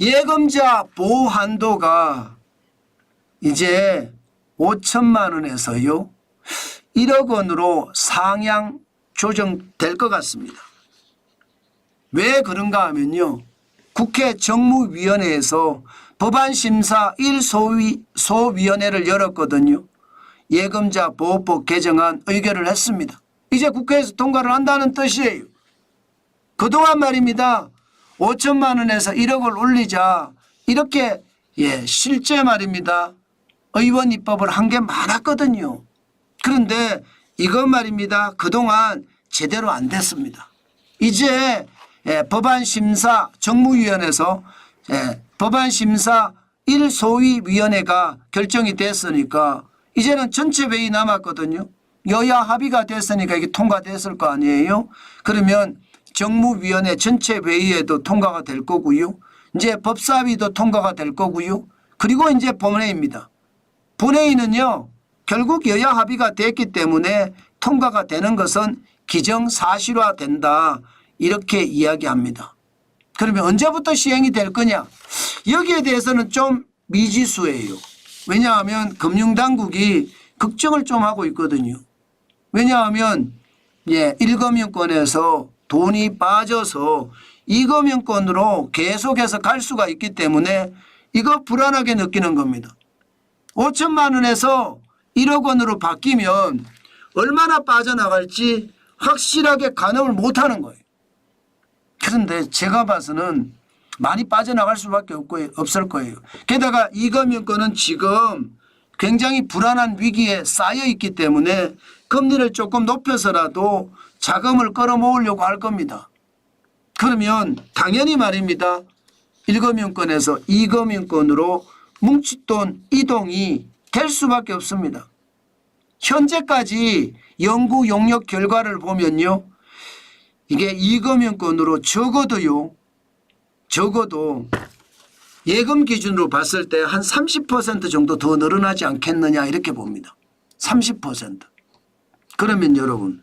예금자 보호 한도가 이제 5천만 원에서요 1억 원으로 상향 조정될 것 같습니다. 왜 그런가 하면요. 국회 정무위원회에서 법안심사 1소위원회를 열었거든요. 예금자 보호법 개정안 의결을 했습니다. 이제 국회에서 통과를 한다는 뜻이에요. 그동안 말입니다. 5천만 원에서 1억을 올리자 이렇게 실제 말입니다. 의원 입법을 한 게 많았거든요. 그런데 이것 말입니다. 그동안 제대로 안 됐습니다. 이제 법안심사 정무위원회에서 법안심사 1소위위원회가 결정이 됐으니까 이제는 전체 회의 남았거든요. 여야 합의가 됐으니까 이게 통과됐을 거 아니에요. 그러면 정무위원회 전체 회의에도 통과가 될 거고요. 이제 법사위도 통과가 될 거고요. 그리고 이제 본회의입니다. 본회의는요. 결국 여야 합의가 됐기 때문에 통과가 되는 것은 기정사실화된다. 이렇게 이야기합니다. 그러면 언제부터 시행이 될 거냐? 여기에 대해서는 좀 미지수예요. 왜냐하면 금융당국이 걱정을 좀 하고 있거든요. 왜냐하면 1금융권에서 돈이 빠져서 2금융권으로 계속해서 갈 수가 있기 때문에 이거 불안하게 느끼는 겁니다. 5천만 원에서 1억 원으로 바뀌면 얼마나 빠져나갈지 확실하게 가늠을 못하는 거예요. 그런데 제가 봐서는 많이 빠져나갈 수밖에 없을 거예요. 게다가 이금융권은 지금 굉장히 불안한 위기에 쌓여 있기 때문에 금리를 조금 높여서라도 자금을 끌어모으려고 할 겁니다. 그러면 당연히 말입니다. 1금융권에서 2금융권으로 뭉칫돈 이동이 될 수밖에 없습니다. 현재까지 연구 용역 결과를 보면요. 이게 2금융권으로 적어도 예금 기준으로 봤을 때 한 30% 정도 더 늘어나지 않겠느냐 이렇게 봅니다. 30%. 그러면 여러분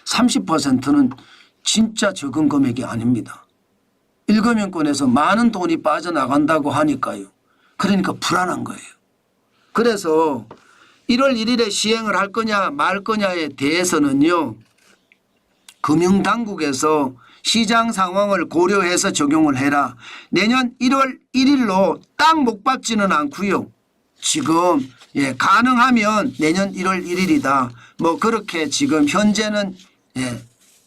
30%는 진짜 적은 금액이 아닙니다. 1금융권에서 많은 돈이 빠져나간다고 하니까요. 그러니까 불안한 거예요. 그래서 1월 1일에 시행을 할 거냐 말 거냐에 대해서는요. 금융당국에서 시장 상황을 고려해서 적용을 해라. 내년 1월 1일로 딱 못 밟지는 않고요. 지금 가능하면 내년 1월 1일이다. 뭐 그렇게 지금 현재는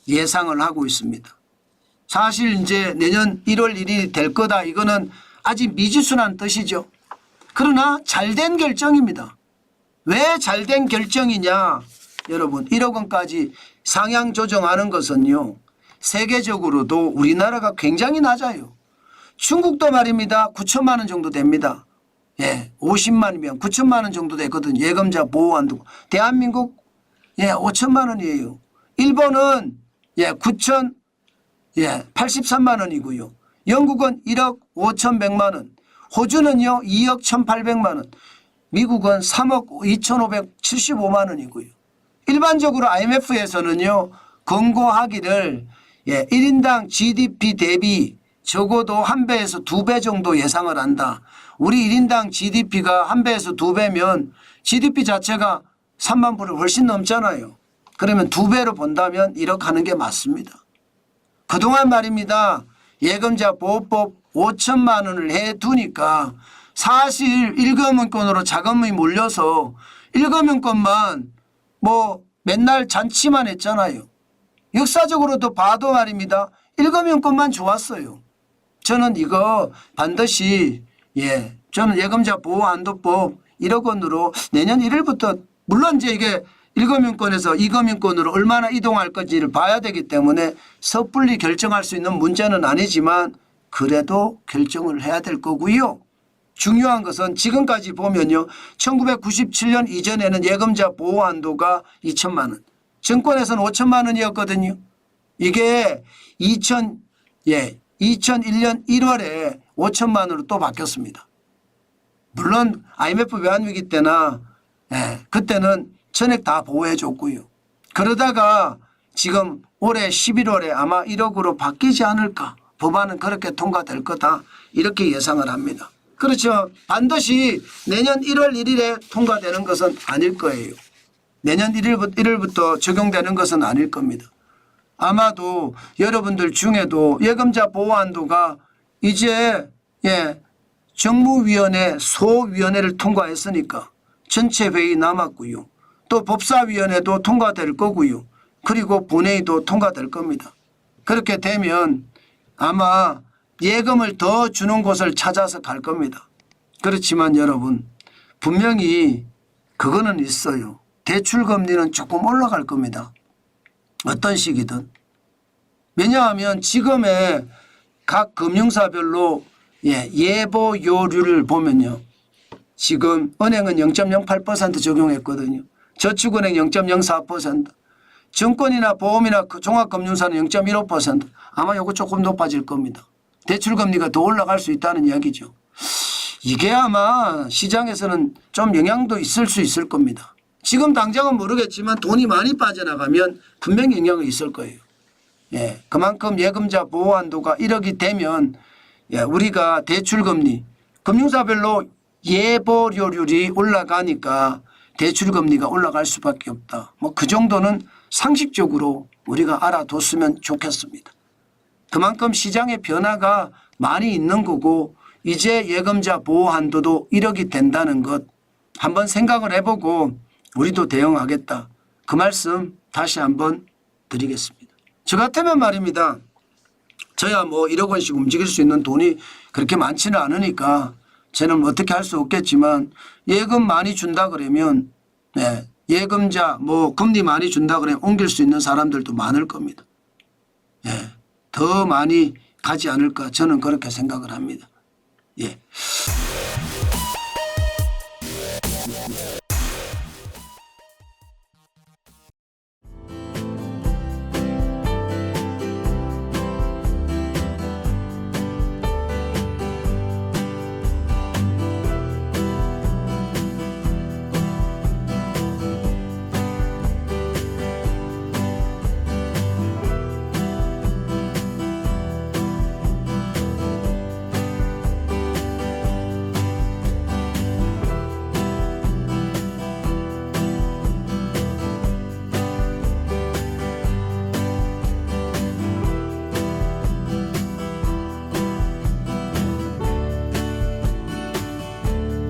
예상을 하고 있습니다. 사실 이제 내년 1월 1일이 될 거다. 이거는 아직 미지수란 뜻이죠. 그러나 잘된 결정입니다. 왜 잘된 결정이냐. 여러분 1억 원까지 상향 조정하는 것은요. 세계적으로도 우리나라가 굉장히 낮아요. 중국도 말입니다. 9천만 원 정도 됩니다. 50만이면 9천만 원 정도 되거든요. 예금자 보호한도. 대한민국 5천만 원이에요. 일본은 83만 원이고요. 영국은 1억 5,100만 원. 호주는요 2억 1,800만 원. 미국은 3억 2,575만 원이고요. 일반적으로 IMF에서는요. 권고하기를 1인당 GDP 대비 적어도 1배에서 2배 정도 예상을 한다. 우리 1인당 GDP가 1배에서 2배면 GDP 자체가 3만 불을 훨씬 넘잖아요. 그러면 2배로 본다면 1억 하는 게 맞습니다. 그동안 말입니다. 예금자 보호법 5천만 원을 해두니까 사실 1금융권으로 자금이 몰려서 1금융권만 뭐 맨날 잔치만 했잖아요. 역사적으로도 봐도 말입니다. 1금융권만 좋았어요. 저는 이거 반드시 저는 예금자 보호한도법 1억 원으로 내년 1일부터 물론 이제 이게 1금융권에서 2금융권으로 얼마나 이동할 건지를 봐야 되기 때문에 섣불리 결정할 수 있는 문제는 아니지만 그래도 결정을 해야 될 거고요. 중요한 것은 지금까지 보면요. 1997년 이전에는 예금자 보호한도가 2천만 원. 정권에서는 5천만 원이었거든요. 이게 2001년 1월에 5천만 원으로 또 바뀌었습니다. 물론 IMF 외환위기 때나 그때는 전액 다 보호해 줬고요. 그러다가 지금 올해 11월에 아마 1억으로 바뀌지 않을까 법안은 그렇게 통과될 거다 이렇게 예상을 합니다. 그렇죠. 반드시 내년 1월 1일에 통과되는 것은 아닐 거예요. 내년 1일부터 적용되는 것은 아닐 겁니다. 아마도 여러분들 중에도 예금자 보호한도가 이제 정무위원회 소위원회를 통과했으니까 전체 회의 남았고요. 또 법사위원회도 통과될 거고요. 그리고 본회의도 통과될 겁니다. 그렇게 되면 아마 예금을 더 주는 곳을 찾아서 갈 겁니다. 그렇지만 여러분 분명히 그거는 있어요. 대출금리는 조금 올라갈 겁니다. 어떤 식이든. 왜냐하면 지금의 각 금융사별로 예보요율을 보면요. 지금 은행은 0.08% 적용했거든요. 저축은행 0.04%, 증권이나 보험이나 종합금융사는 0.15%. 아마 이거 조금 높아질 겁니다. 대출금리가 더 올라갈 수 있다는 이야기죠. 이게 아마 시장에서는 좀 영향도 있을 수 있을 겁니다. 지금 당장은 모르겠지만 돈이 많이 빠져나가면 분명히 영향이 있을 거예요. 그만큼 예금자 보호한도가 1억이 되면 우리가 대출금리, 금융사별로 예보료율이 올라가니까 대출금리가 올라갈 수밖에 없다. 뭐 그 정도는 상식적으로 우리가 알아뒀으면 좋겠습니다. 그만큼 시장의 변화가 많이 있는 거고 이제 예금자 보호한도도 1억이 된다는 것 한번 생각을 해보고 우리도 대응하겠다. 그 말씀 다시 한번 드리겠습니다. 저 같으면 말입니다. 저야 뭐 1억 원씩 움직일 수 있는 돈이 그렇게 많지는 않으니까 저는 어떻게 할 수 없겠지만 예금 많이 준다 그러면 예금자 뭐 금리 많이 준다 그러면 옮길 수 있는 사람들도 많을 겁니다. 더 많이 가지 않을까 저는 그렇게 생각을 합니다.